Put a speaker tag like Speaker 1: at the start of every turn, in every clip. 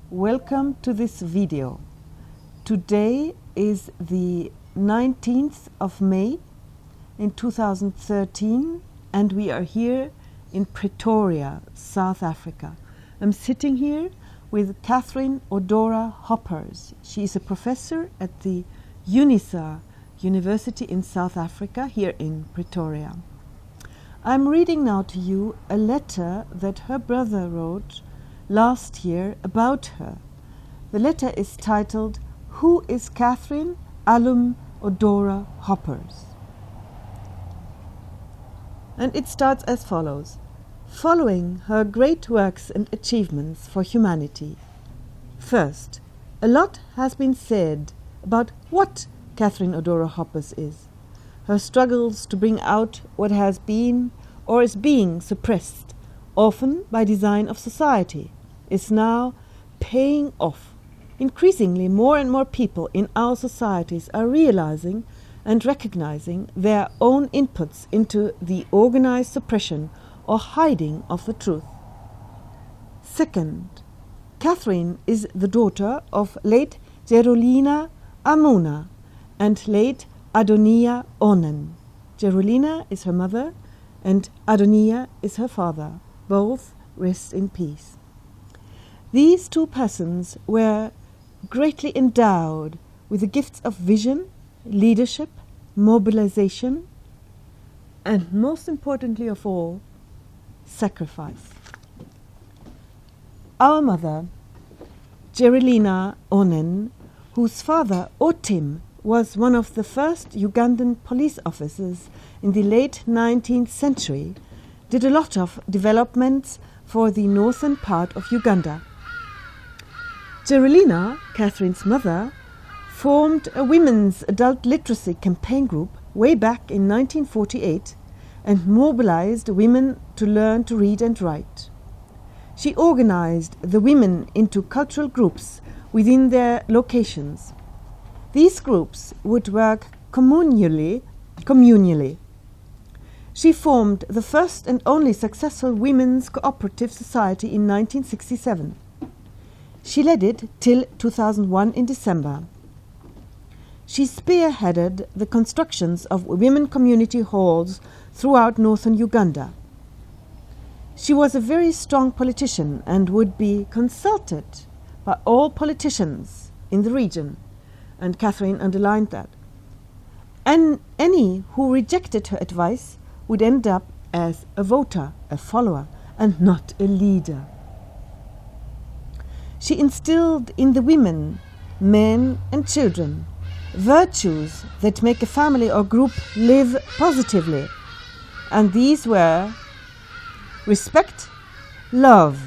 Speaker 1: Welcome to this video. Today is the 19th of May in 2013 and we are here in Pretoria, South Africa. I'm sitting here with Catherine Odora-Hoppers. She is a professor at the UNISA University in South Africa here in Pretoria. I'm reading now to you a letter that her brother wrote last year about her. The letter is titled, "Who is Catherine alum Odora-Hoppers?" And it starts as follows. Following her great works and achievements for humanity. First, a lot has been said about what Catherine Odora-Hoppers is. Her struggles to bring out what has been or is being suppressed, often by design of society, is now paying off. Increasingly, more and more people in our societies are realizing and recognizing their own inputs into the organized suppression or hiding of the truth. Second, Catherine is the daughter of late Gerolina Amuna and late Adonia Onen. Gerolina is her mother and Adonia is her father. Both rest in peace. These two persons were greatly endowed with the gifts of vision, leadership, mobilization, and most importantly of all, sacrifice. Our mother, Gerolina Onen, whose father, Otim, was one of the first Ugandan police officers in the late 19th century, did a lot of developments for the northern part of Uganda. Gerolina, Catherine's mother, formed a women's adult literacy campaign group way back in 1948 and mobilized women to learn to read and write. She organized the women into cultural groups within their locations. These groups would work communally. She formed the first and only successful women's cooperative society in 1967. She led it till 2001 in December. She spearheaded the constructions of women community halls throughout northern Uganda. She was a very strong politician and would be consulted by all politicians in the region, and Catherine underlined that. And any who rejected her advice would end up as a voter, a follower, and not a leader. She instilled in the women, men and children virtues that make a family or group live positively, and these were respect, love,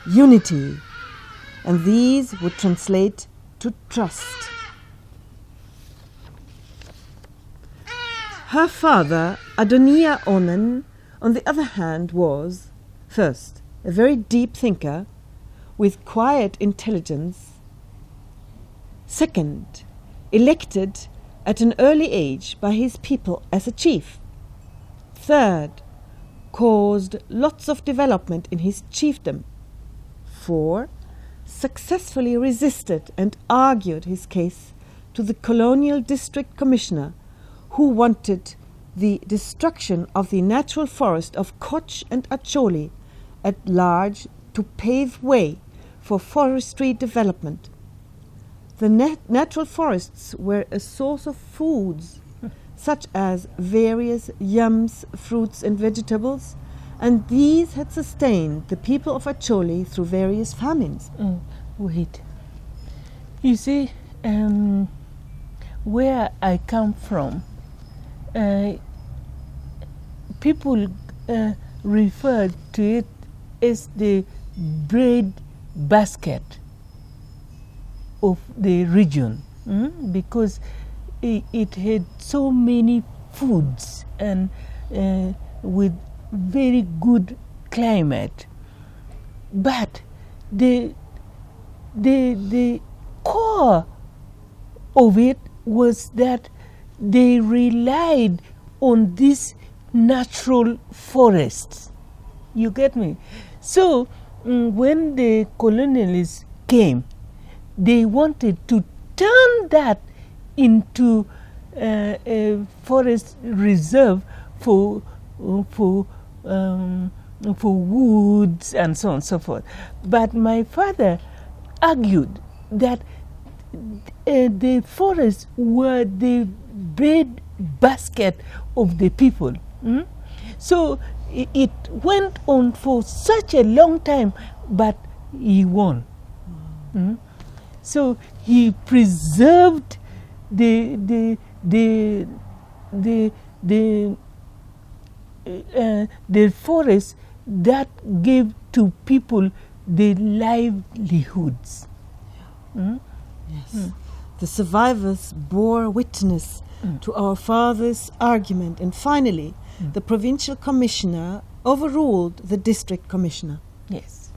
Speaker 1: unity, and these would translate to trust. Her father, Adonia Onen, on the other hand, was, first, a very deep thinker with quiet intelligence. Second, elected at an early age by his people as a chief. Third, caused lots of development in his chiefdom. 4, successfully resisted and argued his case to the colonial district commissioner who wanted the destruction of the natural forest of Koch and Acholi at large to pave way for forestry development. The natural forests were a source of foods such as various yams, fruits and vegetables, and these had sustained the people of Acholi through various famines.
Speaker 2: Wait. You see, where I come from, people refer to it as the bread basket of the region, because it had so many foods and with very good climate. But the core of it was that they relied on these natural forests. You get me? So when the colonialists came, they wanted to turn that into a forest reserve for woods and so on and so forth. But my father argued that the forests were the bread basket of the people. So it went on for such a long time, but he won. So he preserved the forest that gave to people the livelihoods.
Speaker 1: Yes. The survivors bore witness to our father's argument, and finally, the provincial commissioner overruled the district commissioner.
Speaker 2: Yes.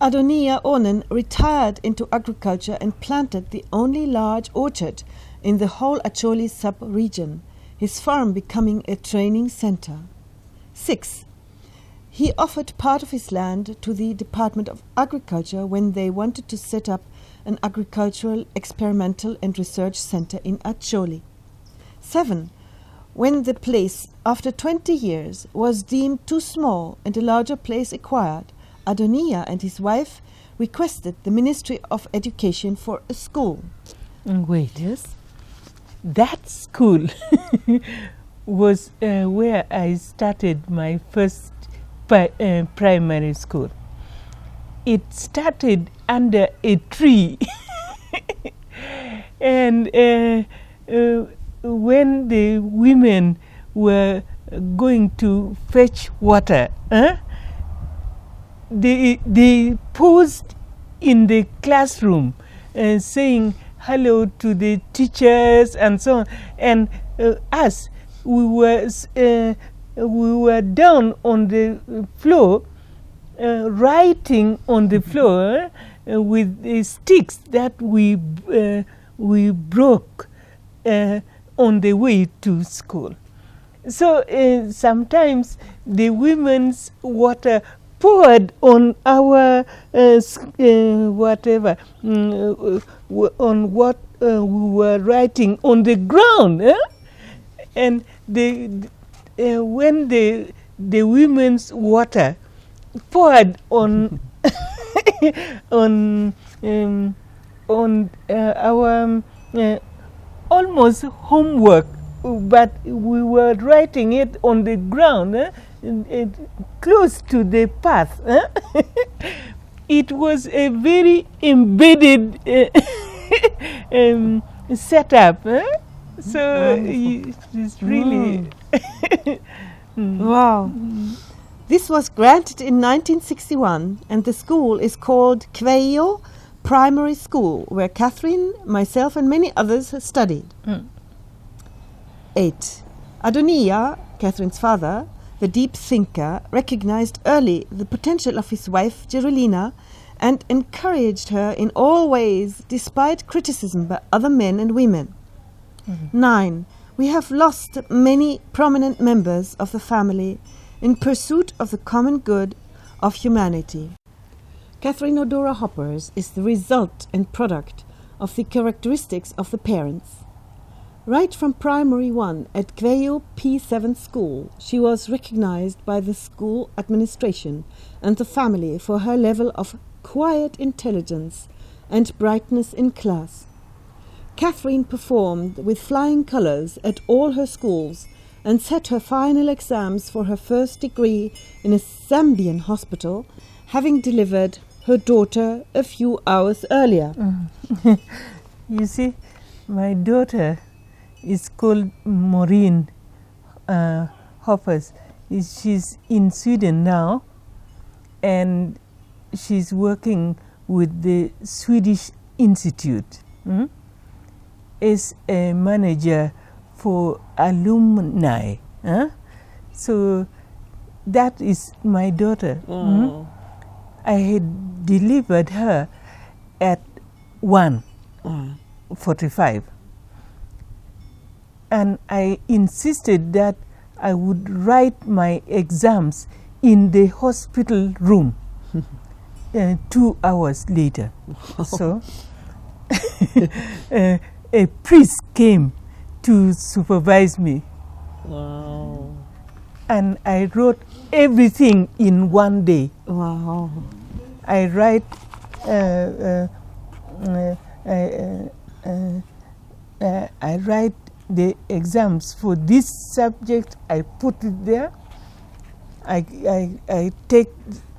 Speaker 1: Adoniya Onen retired into agriculture and planted the only large orchard in the whole Acholi sub-region, his farm becoming a training center. 6. He offered part of his land to the Department of Agriculture when they wanted to set up an agricultural experimental and research center in Acholi. 7. When the place, after 20 years, was deemed too small and a larger place acquired, Adoniya and his wife requested the Ministry of Education for a school.
Speaker 2: Wait. Yes? That school was where I started my first primary school. It started under a tree. And when the women were going to fetch water, they posed in the classroom saying hello to the teachers and so on. And us, we were down on the floor, writing on the floor with the sticks that we broke on the way to school. So sometimes the women's water poured on our whatever, on what we were writing on the ground. And when the women's water poured on on our almost homework, but we were writing it on the ground, close to the path. It was a very embedded setup. So it's really
Speaker 1: wow. This was granted in 1961, and the school is called Kweyo Primary School, where Catherine, myself, and many others studied. 8. Adoniya, Catherine's father, the deep thinker, recognized early the potential of his wife, Jerulina, and encouraged her in all ways, despite criticism by other men and women. 9. We have lost many prominent members of the family in pursuit of the common good of humanity. Catherine Odora-Hoppers is the result and product of the characteristics of the parents. Right from primary 1 at Kweyo P7 school, she was recognized by the school administration and the family for her level of quiet intelligence and brightness in class. Catherine performed with flying colors at all her schools and set her final exams for her first degree in a Zambian hospital, having delivered her daughter a few hours earlier.
Speaker 2: You see, my daughter is called Maureen Hoppers. She's in Sweden now, and she's working with the Swedish Institute as a manager for alumni. So that is my daughter. I had delivered her at 1:45. And I insisted that I would write my exams in the hospital room. 2 hours later. So a priest came to supervise me.
Speaker 1: Wow.
Speaker 2: And I wrote everything in one day.
Speaker 1: Wow.
Speaker 2: I write I write the exams for this subject. I put it there. I take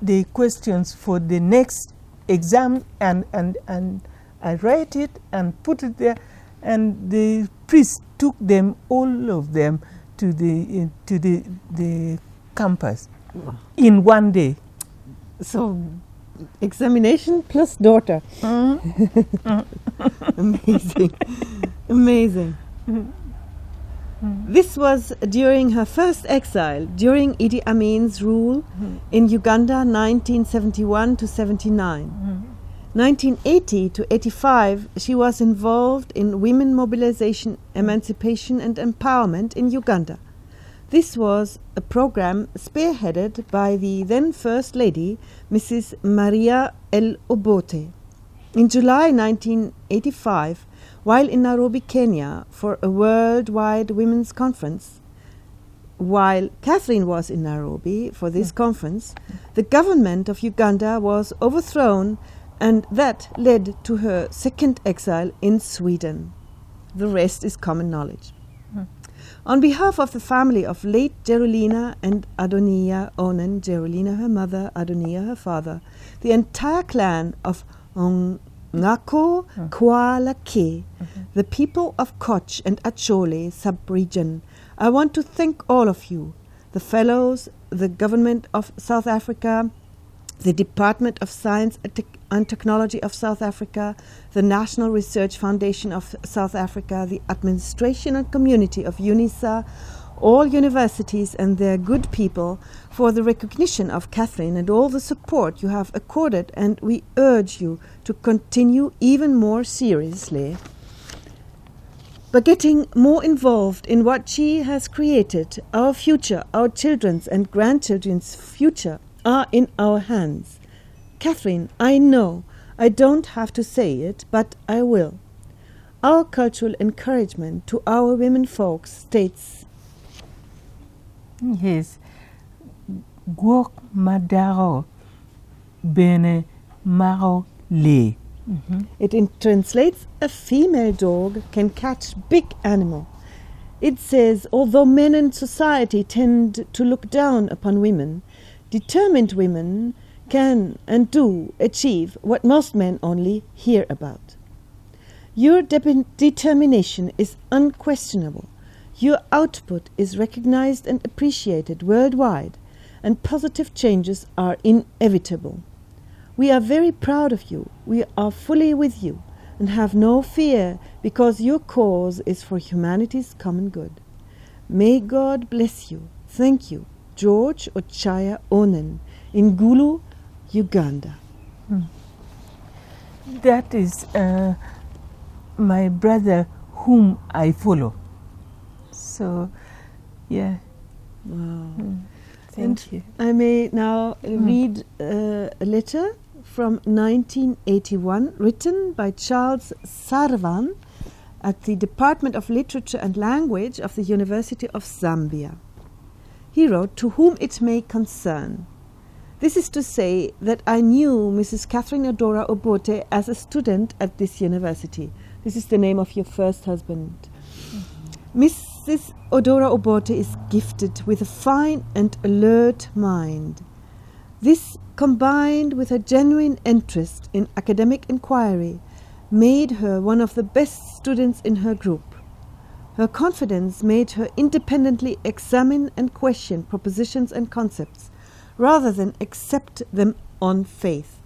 Speaker 2: the questions for the next exam and I write it and put it there. And the priest took them, all of them, to the campus in one day.
Speaker 1: So, examination plus daughter. Amazing. Amazing. This was during her first exile, during Idi Amin's rule in Uganda 1971 to 79. 1980 to 85, she was involved in women mobilization, emancipation and empowerment in Uganda. This was a program spearheaded by the then First Lady, Mrs. Maria L. Obote. In July 1985, while in Nairobi, Kenya, for a worldwide women's conference, while Catherine was in Nairobi for this conference, the government of Uganda was overthrown, and that led to her second exile in Sweden. The rest is common knowledge. On behalf of the family of late Jerulina and Adonia Onen, Jerulina her mother, Adonia her father, the entire clan of Ngako Kwalake, the people of Koch and Achole sub-region, I want to thank all of you, the fellows, the government of South Africa, the Department of Science and Technology of South Africa, the National Research Foundation of South Africa, the administration and community of UNISA, all universities and their good people for the recognition of Catherine and all the support you have accorded, and we urge you to continue even more seriously by getting more involved in what she has created. Our future, our children's and grandchildren's future are in our hands. Catherine, I know I don't have to say it, but I will. Our cultural encouragement to our women folks states,
Speaker 2: yes, Gwok Madaro Bene Maro Le.
Speaker 1: It translates, a female dog can catch big animal. It says, although men in society tend to look down upon women, determined women can and do achieve what most men only hear about. Your determination is unquestionable. Your output is recognized and appreciated worldwide, and positive changes are inevitable. We are very proud of you. We are fully with you and have no fear, because your cause is for humanity's common good. May God bless you. Thank you. George Ochaya Onen, in Gulu, Uganda.
Speaker 2: That is my brother whom I follow. So, yeah.
Speaker 1: Wow.
Speaker 2: Thank you.
Speaker 1: I may now read a letter from 1981, written by Charles Sarvan at the Department of Literature and Language of the University of Zambia. He wrote, "To whom it may concern. This is to say that I knew Mrs. Catherine Odora-Obote as a student at this university." This is the name of your first husband. Mrs. Odora-Obote is gifted with a fine and alert mind. This, combined with her genuine interest in academic inquiry, made her one of the best students in her group. Her confidence made her independently examine and question propositions and concepts, rather than accept them on faith.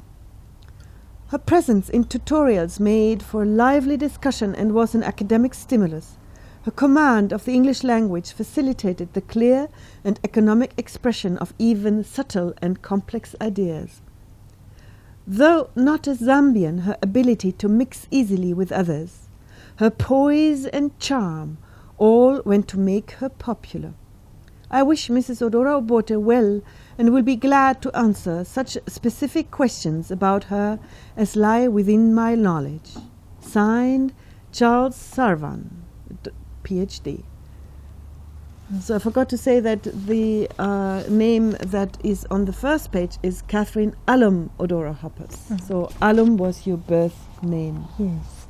Speaker 1: Her presence in tutorials made for lively discussion and was an academic stimulus. Her command of the English language facilitated the clear and economic expression of even subtle and complex ideas. Though not a Zambian, her ability to mix easily with others, her poise and charm, all went to make her popular. I wish Mrs. Odora-Hoppers well and will be glad to answer such specific questions about her as lie within my knowledge. Signed, Charles Sarvan, PhD. So I forgot to say that the name that is on the first page is Catherine Alum Odora-Hoppers. So Alum was your birth name.
Speaker 2: Yes.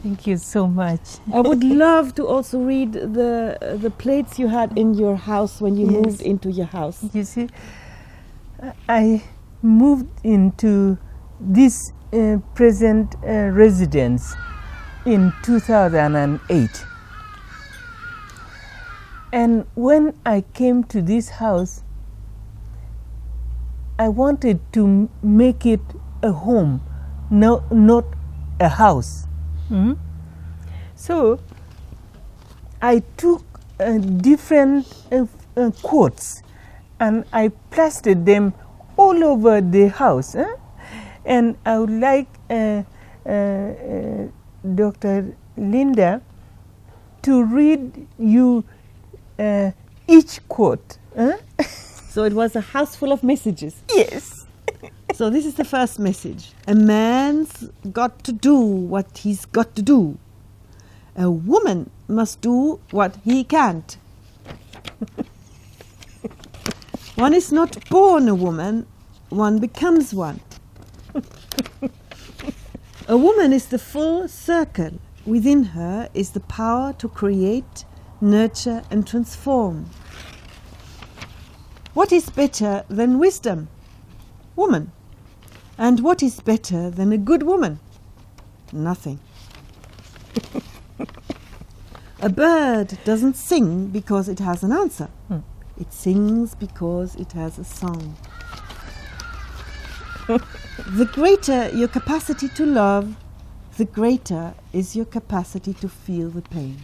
Speaker 2: Thank you so much.
Speaker 1: I would love to also read the plates you had in your house when you
Speaker 2: Yes.
Speaker 1: moved into your house.
Speaker 2: You see, I moved into this present residence in 2008. And when I came to this house, I wanted to make it a home, not a house. So I took different quotes and I plastered them all over the house. And I would like Dr. Lindner to read you each quote.
Speaker 1: So it was a house full of messages.
Speaker 2: Yes.
Speaker 1: So this is the first message. A man's got to do what he's got to do. A woman must do what he can't. One is not born a woman, one becomes one. A woman is the full circle. Within her is the power to create, nurture and transform. What is better than wisdom? Woman. And what is better than a good woman? Nothing. A bird doesn't sing because it has an answer. It sings because it has a song. The greater your capacity to love, the greater is your capacity to feel the pain.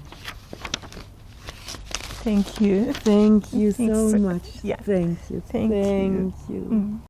Speaker 2: Thank you.
Speaker 1: Thank you so
Speaker 2: Thanks.
Speaker 1: much.
Speaker 2: Yeah.
Speaker 1: Thank you.
Speaker 2: Thank you.
Speaker 1: you.